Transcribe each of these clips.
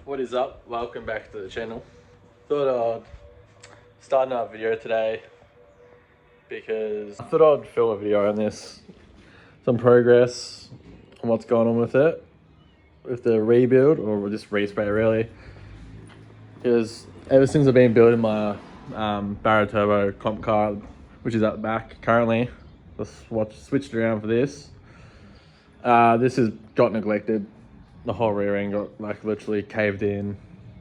What is up? Welcome back to the channel. Thought I'd start another video today because I thought I'd film a video on this, some progress on what's going on with it, with the rebuild or just respray really. Because ever since I've been building my Barra Turbo comp car, which is at the back currently, switched around for this. This has got neglected. The whole rear end got like literally caved in.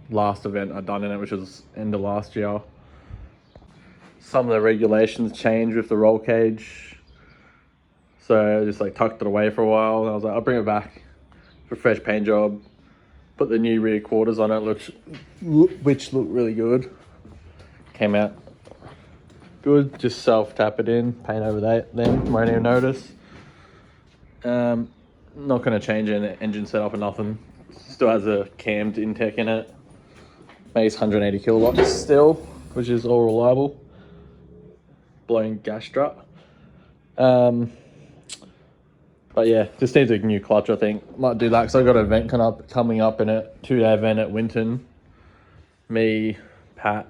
Last event I'd done in it, which was end of last year. Some of the regulations changed with the roll cage, so I just like tucked it away for a while. I was like, I'll bring it back for a fresh paint job. Put the new rear quarters on it, which look really good. Came out good. Just self tap it in, paint over that. Then won't even notice. Not going to change any engine setup or nothing. Still has a cammed intake in it. Makes 180 kilowatts still, which is all reliable. Blown gas strut. But yeah, just needs a new clutch, I think. Might do that because I've got an event coming up in it. 2-day event at Winton. Me, Pat,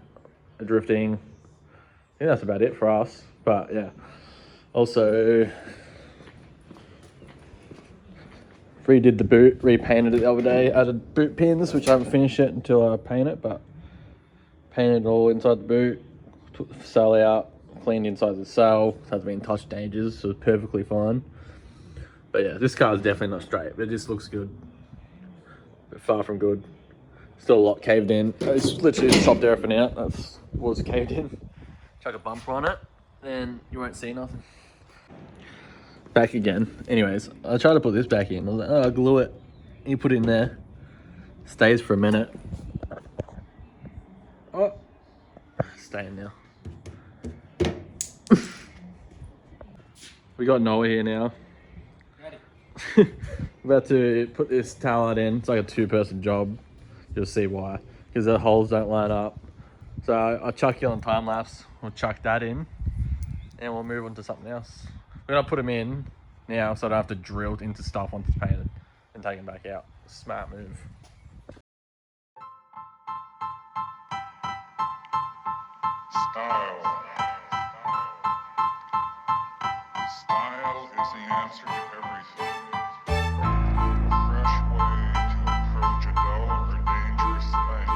drifting. I think that's about it for us. But yeah. Also, redid the boot, repainted it the other day, added boot pins, which I haven't finished yet until I paint it, but painted all inside the boot, took the sail out, cleaned inside the sail, it hasn't been touched in ages, so it's perfectly fine. But yeah, this car is definitely not straight, but it just looks good. But far from good. Still a lot caved in. It's literally just chopped everything out, that's what's caved in. Chuck a bumper on it, then you won't see nothing. Back again. Anyways, I tried to put this back in. I was like, oh, I'll glue it. You put it in there. Stays for a minute. Oh, staying now. We got Noah here now. Ready. About to put this towel in. It's like a 2-person job. You'll see why. Because the holes don't line up. So I'll chuck you on time lapse. We'll chuck that in. And we'll move on to something else. We're gonna put them in now so I don't have to drill into stuff once it's painted and take them back out. Smart move. Style. Style is the answer to everything. A fresh way to approach a dull or dangerous thing.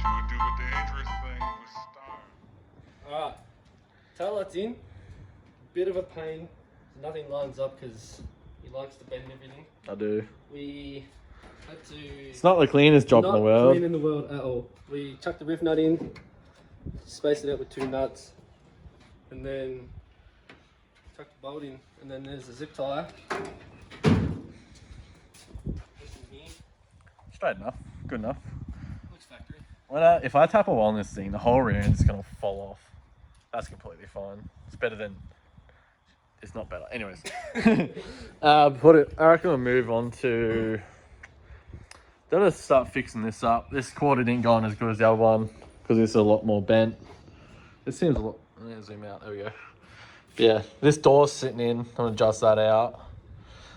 To do a dangerous thing with style. Alright, tail lights in. Bit of a pain. Nothing lines up because he likes to bend everything. I do. We had to. It's not the cleanest job in the world. Not clean in the world at all. We chucked the riff nut in, spaced it out with 2 nuts, and then chucked the bolt in, and then there's a zip tie. Straight enough. Good enough. Looks factory. If I tap a hole in this thing, the whole rear end's gonna fall off. That's completely fine. It's better than. It's not better. Anyways, I reckon we'll move on to. Gotta start fixing this up. This quarter didn't go on as good as the other one because it's a lot more bent. It seems a lot. Let me zoom out. There we go. But yeah, this door's sitting in. I'm gonna adjust that out.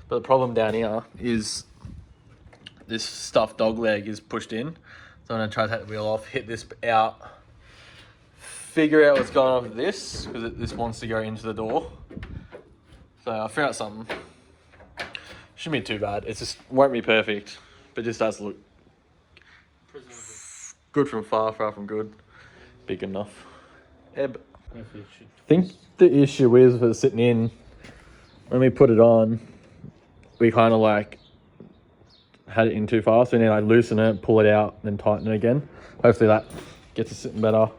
But the problem down here is this stuffed dog leg is pushed in. So I'm gonna try to take the wheel off, hit this out, figure out what's going on with this because this wants to go into the door. So I figured out something. Shouldn't be too bad. It just won't be perfect, but just does look good from far from good. Big enough. I think the issue is with it sitting in, when we put it on, we kind of like had it in too fast. We need to like loosen it, pull it out, then tighten it again. Hopefully that gets it sitting better.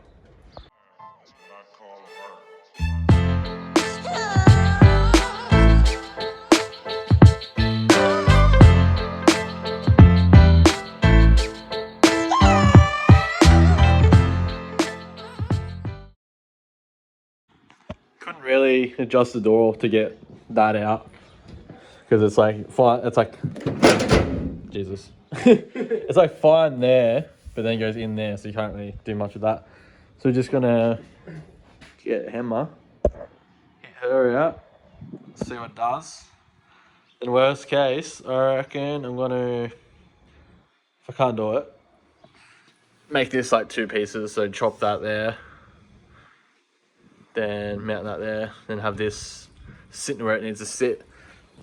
That's what I call art. Couldn't really adjust the door to get that out because it's like fine. It's like Jesus. It's like fine there, but then it goes in there, so you can't really do much with that. So we're just gonna get a hammer, hit her out, see what it does. In worst case, I reckon I'm gonna if I can't do it, make this like 2 pieces. So chop that there, then mount that there, then have this sitting where it needs to sit.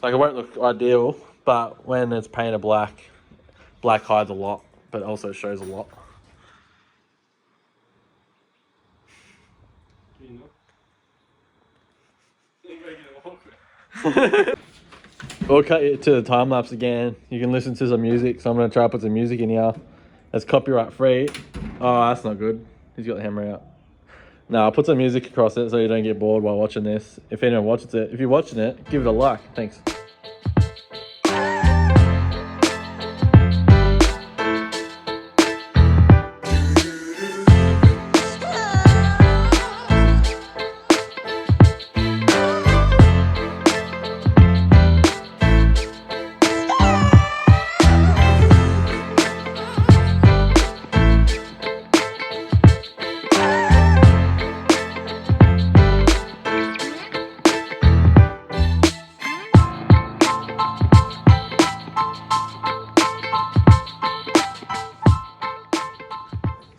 Like, it won't look ideal, but when it's painted black, black hides a lot, but also shows a lot. We'll cut it to the time lapse again. You can listen to some music, so I'm gonna try to put some music in here. That's copyright free. Oh, that's not good. He's got the hammer out. No, I'll put some music across it so you don't get bored while watching this. If anyone watches it, if you're watching it, give it a like. Thanks.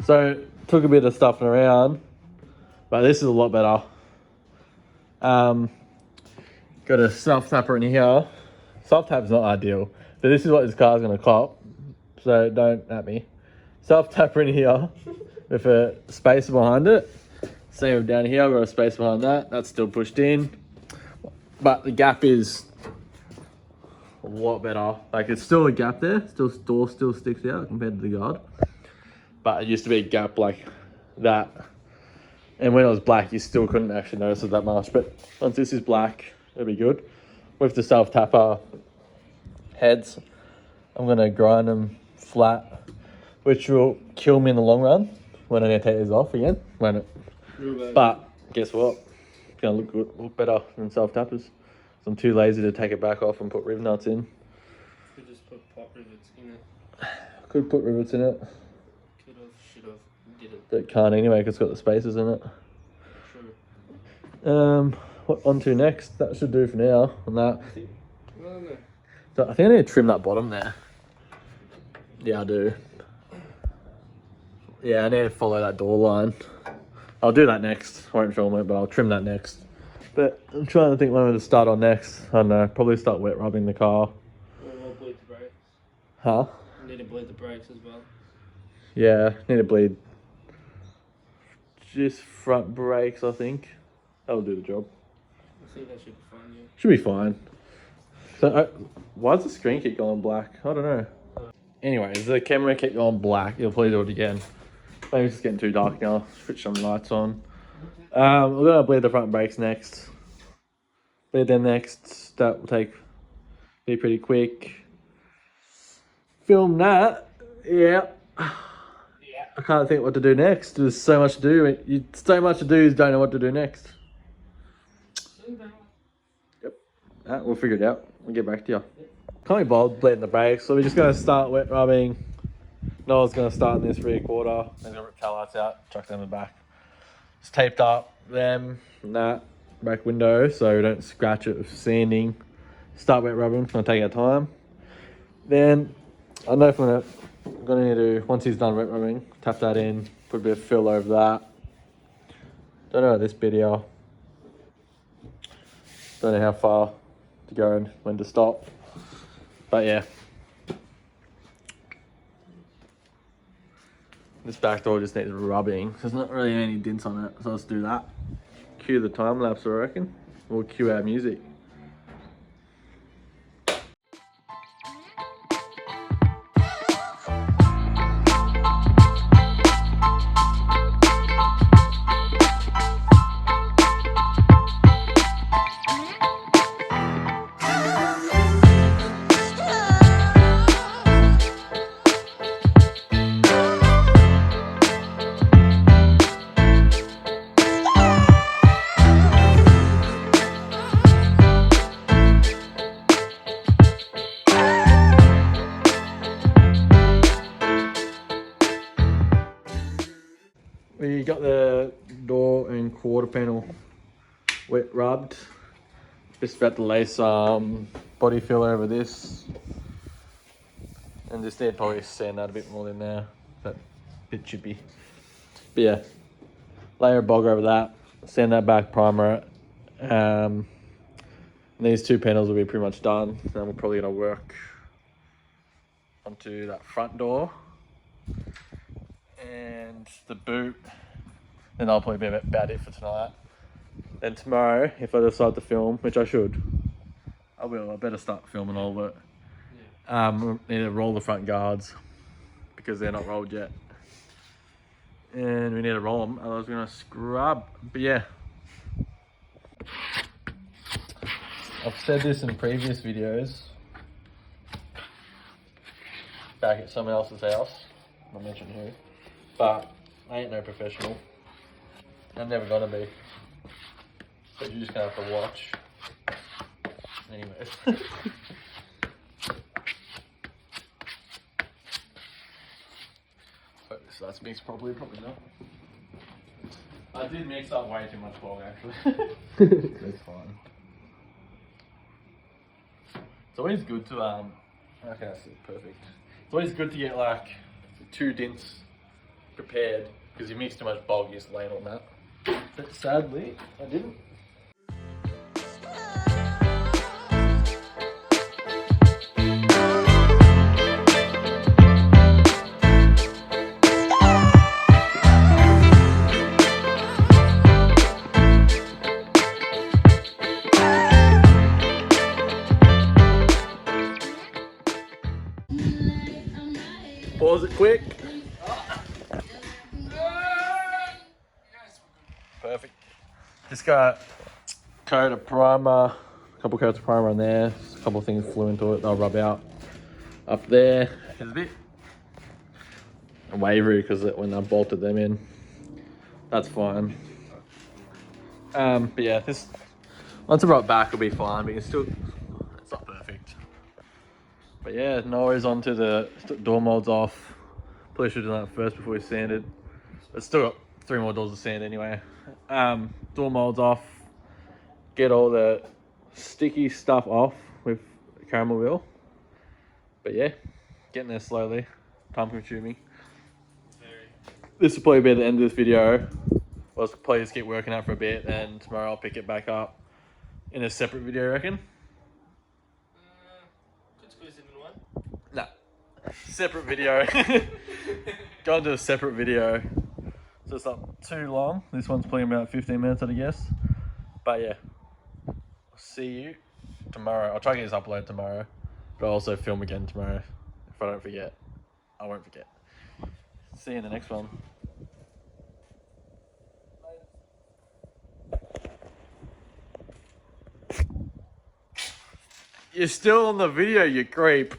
So, took a bit of stuffing around, but this is a lot better. Got a self-tapper in here. Self-tap's not ideal, but this is what this car's going to cop, so don't at me. Self-tapper in here with a spacer behind it. Same with down here, I've got a space behind that. That's still pushed in, but the gap is a lot better. Like, it's still a gap there, door still sticks out compared to the guard. But it used to be a gap like that. And when it was black, you still couldn't actually notice it that much. But once this is black, it'll be good. With the self-tapper heads, I'm going to grind them flat, which will kill me in the long run when I need to take these off again. But guess what? It's going to look good, look better than self-tappers. So I'm too lazy to take it back off and put rivet nuts in. Could just put pop rivets in it. Could put rivets in it. Didn't. But can't anyway because it's got the spacers in it. True. What on to next? That should do for now on that. No. So I think I need to trim that bottom there. Yeah, I do. Yeah, I need to follow that door line. I'll do that next. I won't film it, but I'll trim that next. But I'm trying to think what I'm going to start on next. I don't know, probably start wet rubbing the car. We'll bleed the brakes. Huh? You need to bleed the brakes as well. Yeah, need to bleed just front brakes, I think. That'll do the job. I think that should be fine, yeah. Should be fine. So, why does the screen keep going black? I don't know. Anyways, the camera kept going black. It'll probably do it again. Maybe it's just getting too dark now. Switch some lights on. We're gonna bleed the front brakes next. Bleed them next. That will be pretty quick. Film that. Yeah. I can't think what to do next. There's so much to do. So much to do, you don't know what to do next. Yep. We'll figure it out. We'll get back to you. Can't be bothered bleeding the brakes, so we're just going to start wet rubbing. Noah's going to start in this rear quarter. I'm going to rip tail lights out, chuck them in the back. It's taped up them and that back window so we don't scratch it with sanding. Start wet rubbing. It's going to take our time. Then I know if I'm going to need to, once he's done wet rubbing, tap that in, put a bit of fill over that. Don't know this bit here. Don't know how far to go and when to stop. But yeah. This back door just needs rubbing. There's not really any dents on it, so let's do that. Cue the time lapse, I reckon. We'll cue our music. We got the door and quarter panel wet rubbed. Just about to lay some body fill over this. And just need to probably sand that a bit more than there. That bit chippy. But yeah, layer of bog over that, sand that back, primer it. And these two panels will be pretty much done. Then we're probably gonna work onto that front door and the boot. Then that'll probably be about it for tonight. Then tomorrow, if I decide to film, which I should, I will. I better start filming all of it. We need to roll the front guards because they're not rolled yet. And we need to roll them, otherwise we're gonna scrub. But yeah. I've said this in previous videos. Back at someone else's house. I'll mention who. But I ain't no professional. I'm never gonna be. But you're just gonna have to watch. Anyways. So that's mixed properly, probably not. I did mix up way too much bog actually. It's fine. It's always good to okay, that's perfect. It's always good to get like 2 dints prepared because you mix too much bog, you just lay it on that. But sadly, I didn't. Pause it quick. Perfect. Just got a coat of primer, a couple coats of primer on there. Just a couple of things flew into it. They'll rub out up there. It's a bit wavery because when I bolted them in, that's fine. But yeah, this once I brought it back, it'll be fine. But it's still, it's not perfect. But yeah, no worries onto the door molds off. Probably should have done that first before we sanded. But still got 3 more doors to sand anyway. Door molds off. Get all the sticky stuff off with the caramel wheel. But yeah, getting there slowly. Time consuming. This will probably be the end of this video. I'll probably just keep working out for a bit and tomorrow I'll pick it back up in a separate video, I reckon. No. Separate video. Go into a separate video. So it's not too long. This one's probably about 15 minutes, I'd guess. But yeah. I'll see you tomorrow. I'll try to get this uploaded tomorrow. But I'll also film again tomorrow. If I don't forget. I won't forget. See you in the next one. You're still on the video, you creep.